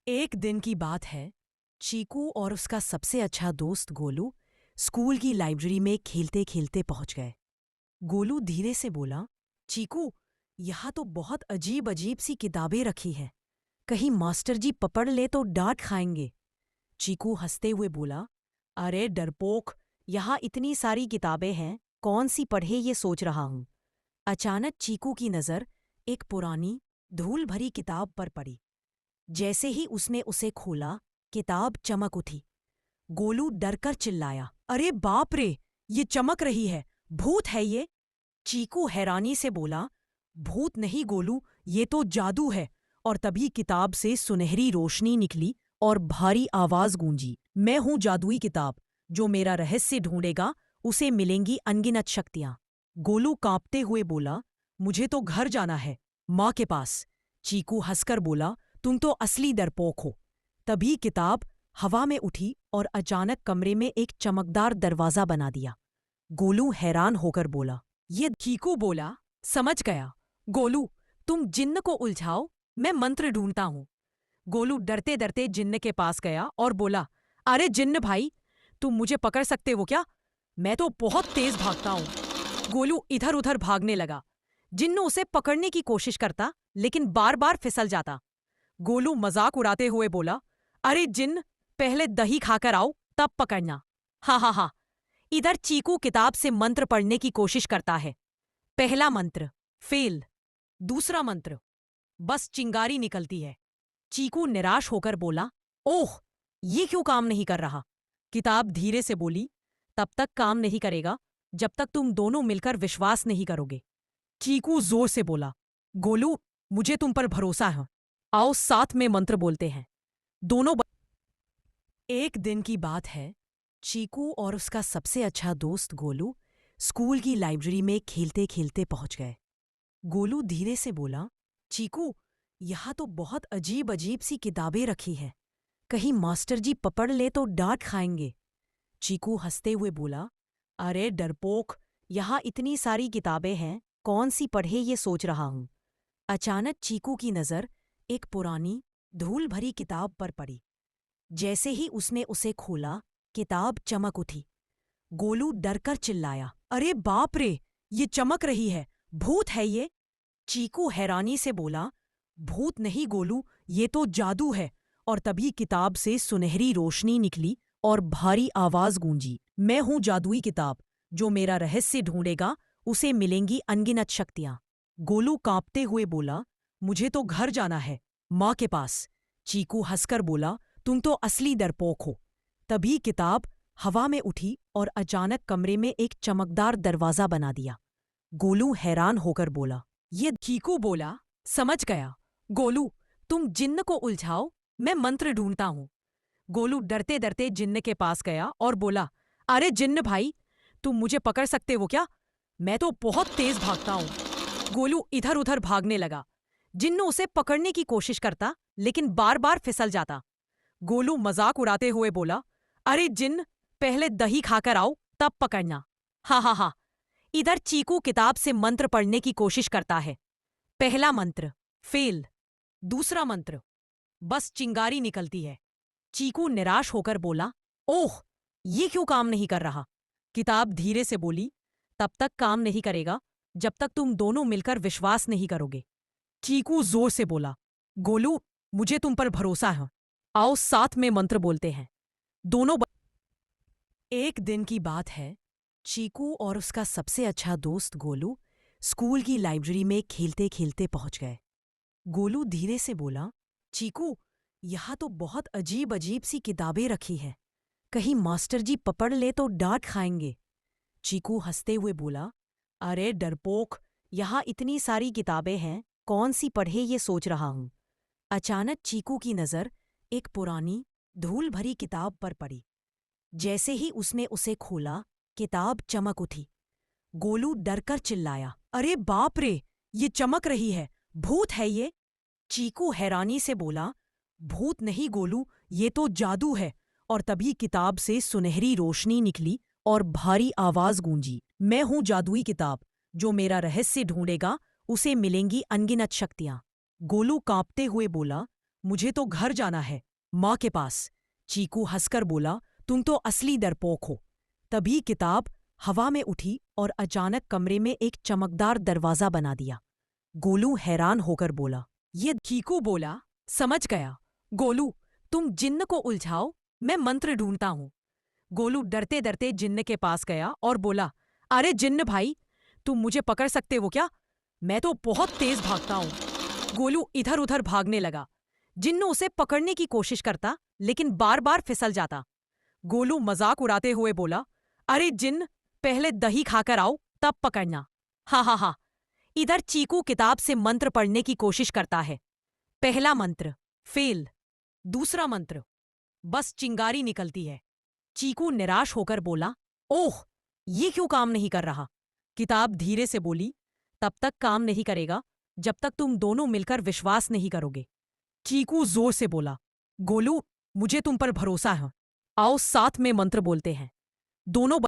एक दिन की बात है। चीकू और उसका सबसे अच्छा दोस्त गोलू स्कूल की लाइब्रेरी में खेलते खेलते पहुंच गए। गोलू धीरे से बोला, चीकू, यहाँ तो बहुत अजीब अजीब सी किताबें रखी हैं। कहीं मास्टर जी पकड़ ले तो डांट खाएंगे। चीकू हंसते हुए बोला, अरे डरपोक, यहाँ इतनी सारी किताबें हैं, कौन सी पढ़े ये सोच रहा हूँ। अचानक चीकू की नज़र एक पुरानी धूल भरी किताब पर पड़ी। जैसे ही उसने उसे खोला, किताब चमक उठी। गोलू डरकर चिल्लाया, अरे बाप रे, ये चमक रही है, भूत है ये। चीकू हैरानी से बोला, भूत नहीं गोलू, ये तो जादू है। और तभी किताब से सुनहरी रोशनी निकली और भारी आवाज गूंजी, मैं हूं जादुई किताब, जो मेरा रहस्य ढूंढेगा उसे मिलेंगी अनगिनत शक्तियां। गोलू कांपते हुए बोला, मुझे तो घर जाना है, माँ के पास। चीकू हंसकर बोला, तुम तो असली डरपोक हो। तभी किताब हवा में उठी और अचानक कमरे में एक चमकदार दरवाजा बना दिया। गोलू हैरान होकर बोला, ये। चीकू बोला, समझ गया। गोलू, तुम जिन्न को उलझाओ, मैं मंत्र ढूंढता हूं। गोलू डरते डरते जिन्न के पास गया और बोला, अरे जिन्न भाई, तुम मुझे पकड़ सकते हो क्या? मैं तो बहुत तेज भागता हूं। गोलू इधर उधर भागने लगा। जिन्न उसे पकड़ने की कोशिश करता, लेकिन बार बार फिसल जाता। गोलू मजाक उड़ाते हुए बोला, अरे जिन्न, पहले दही खाकर आओ, तब पकड़ना। हा हा हा। इधर चीकू किताब से मंत्र पढ़ने की कोशिश करता है। पहला मंत्र फेल। दूसरा मंत्र, बस चिंगारी निकलती है। चीकू निराश होकर बोला, ओह, ये क्यों काम नहीं कर रहा? किताब धीरे से बोली, तब तक काम नहीं करेगा जब तक तुम दोनों मिलकर विश्वास नहीं करोगे। चीकू जोर से बोला, गोलू, मुझे तुम पर भरोसा है, आओ साथ में मंत्र बोलते हैं। दोनों एक दिन की बात है। चीकू और उसका सबसे अच्छा दोस्त गोलू स्कूल की लाइब्रेरी में खेलते खेलते पहुंच गए। गोलू धीरे से बोला, चीकू, यहाँ तो बहुत अजीब अजीब सी किताबें रखी हैं। कहीं मास्टर जी पकड़ ले तो डांट खाएंगे। चीकू हंसते हुए बोला, अरे डरपोक, यहाँ इतनी सारी किताबें हैं, कौन सी पढ़े ये सोच रहा हूँ। अचानक चीकू की नज़र एक पुरानी धूल भरी किताब पर पड़ी। जैसे ही उसने उसे खोला, किताब चमक उठी। गोलू डरकर चिल्लाया, अरे बाप रे, ये चमक रही है, भूत है ये। चीकू हैरानी से बोला, भूत नहीं गोलू, ये तो जादू है। और तभी किताब से सुनहरी रोशनी निकली और भारी आवाज गूंजी, मैं हूं जादुई किताब, जो मेरा रहस्य ढूंढेगा उसे मिलेंगी अनगिनत शक्तियां। गोलू कांपते हुए बोला, मुझे तो घर जाना है, माँ के पास। चीकू हंसकर बोला, तुम तो असली डरपोक हो। तभी किताब हवा में उठी और अचानक कमरे में एक चमकदार दरवाजा बना दिया। गोलू हैरान होकर बोला, ये। चीकू बोला, समझ गया। गोलू, तुम जिन्न को उलझाओ, मैं मंत्र ढूंढता हूं। गोलू डरते डरते जिन्न के पास गया और बोला, अरे जिन्न भाई, तुम मुझे पकड़ सकते हो क्या? मैं तो बहुत तेज भागता हूं। गोलू इधर उधर भागने लगा। जिन्न उसे पकड़ने की कोशिश करता, लेकिन बार बार फिसल जाता। गोलू मजाक उड़ाते हुए बोला, अरे जिन्न, पहले दही खाकर आओ, तब पकड़ना। हा हा हा। इधर चीकू किताब से मंत्र पढ़ने की कोशिश करता है। पहला मंत्र फेल। दूसरा मंत्र, बस चिंगारी निकलती है। चीकू निराश होकर बोला, ओह, ये क्यों काम नहीं कर रहा? किताब धीरे से बोली, तब तक काम नहीं करेगा जब तक तुम दोनों मिलकर विश्वास नहीं करोगे। चीकू जोर से बोला, गोलू, मुझे तुम पर भरोसा है, आओ साथ में मंत्र बोलते हैं। दोनों एक दिन की बात है। चीकू और उसका सबसे अच्छा दोस्त गोलू स्कूल की लाइब्रेरी में खेलते खेलते पहुंच गए। गोलू धीरे से बोला, चीकू, यहाँ तो बहुत अजीब अजीब सी किताबें रखी हैं। कहीं मास्टर जी पकड़ ले तो डांट खाएंगे। चीकू हंसते हुए बोला, अरे डरपोक, यहाँ इतनी सारी किताबें हैं, कौन सी पढ़े ये सोच रहा हूँ। अचानक चीकू की नज़र एक पुरानी धूल भरी किताब पर पड़ी। जैसे ही उसने उसे खोला, किताब चमक उठी। गोलू डरकर चिल्लाया, अरे बाप रे, ये चमक रही है, भूत है ये। चीकू हैरानी से बोला, भूत नहीं गोलू, ये तो जादू है। और तभी किताब से सुनहरी रोशनी निकली और भारी आवाज गूंजी, मैं हूं जादुई किताब, जो मेरा रहस्य ढूंढेगा उसे मिलेंगी अनगिनत शक्तियां। गोलू कांपते हुए बोला, मुझे तो घर जाना है, माँ के पास। चीकू हंसकर बोला, तुम तो असली डरपोक हो। तभी किताब हवा में उठी और अचानक कमरे में एक चमकदार दरवाजा बना दिया। गोलू हैरान होकर बोला, ये। चीकू बोला, समझ गया। गोलू, तुम जिन्न को उलझाओ, मैं मंत्र ढूंढता हूं। गोलू डरते डरते जिन्न के पास गया और बोला, अरे जिन्न भाई, तुम मुझे पकड़ सकते हो क्या? मैं तो बहुत तेज भागता हूं। गोलू इधर उधर भागने लगा। जिन्न उसे पकड़ने की कोशिश करता, लेकिन बार बार फिसल जाता। गोलू मजाक उड़ाते हुए बोला, अरे जिन्न, पहले दही खाकर आओ, तब पकड़ना। हा हा हा। इधर चीकू किताब से मंत्र पढ़ने की कोशिश करता है। पहला मंत्र फेल। दूसरा मंत्र बस चिंगारी निकलती है। चीकू निराश होकर बोला, ओह, ये क्यों काम नहीं कर रहा? किताब धीरे से बोली, तब तक काम नहीं करेगा जब तक तुम दोनों मिलकर विश्वास नहीं करोगे। चीकू जोर से बोला, गोलू, मुझे तुम पर भरोसा है। आओ साथ में मंत्र बोलते हैं। दोनों